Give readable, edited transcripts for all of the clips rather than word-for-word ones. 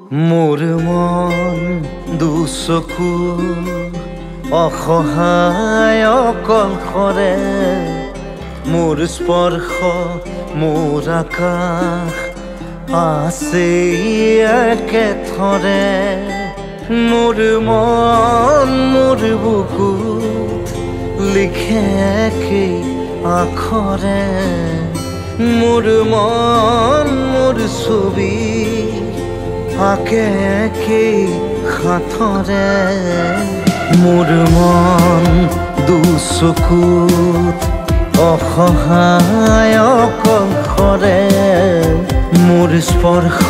মোৰ মন দুচকু অসহায় অকলশৰে মোৰ স্পৰ্শ মোৰ আকাশ আছে একেথৰে মোৰ মন মোৰ বুকুত লিখে একেই আখৰে মোৰ মন মোৰ ছবি আঁকে একেই হাতৰে মোৰ মন দুচকুত অসহায় অকলশৰে মোৰ স্পৰ্শ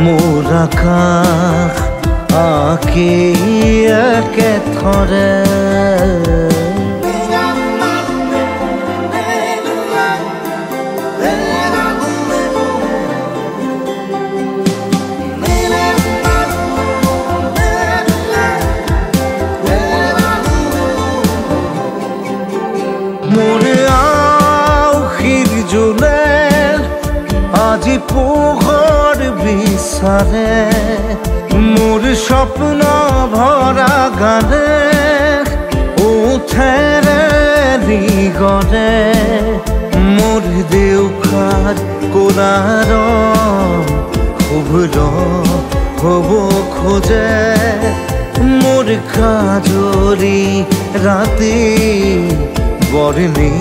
মোৰ আকাশ আঁকেই একেথৰে মোৰ আউসীৰ জোনে আজি পোহৰ বিচাৰে মোৰ স্বপ্ন ভৰা গানে উঠেৰে নিগৰে মোৰ দেউখাৰ কোলাৰ শুভ্ৰ হ'ব খোজে মোৰ কাজৰি ৰাতি বৰ্ণি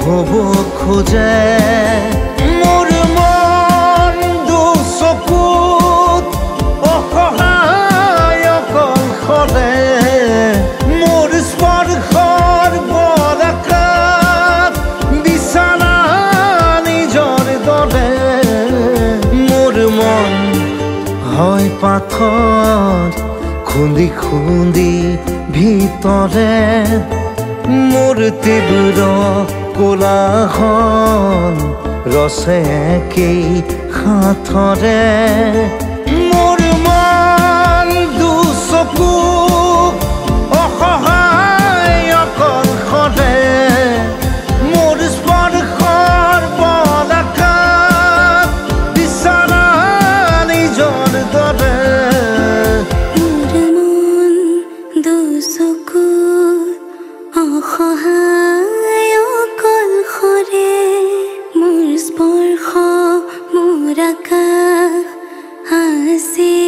হ'ব খোজে মোৰ মন দুচকুত অসহায় অকলশৰে মোৰ স্পৰ্শৰ বৰকাত বিছানা নিজৰ দৰে মোৰ মন হয় পাথৰ খুন্দি খুন্দি ভিতৰে মোৰ তীব্ৰ কোলাহল ৰচে একেই হাতৰে মোৰ মন দুচকু অসহায় অকলশৰে মোৰ স্পৰ্শৰ বৰকাত বিছানা নিজৰ দৰে অসহায় অকলশৰে মোৰ স্পৰ্শ মোৰ আকাশ আছে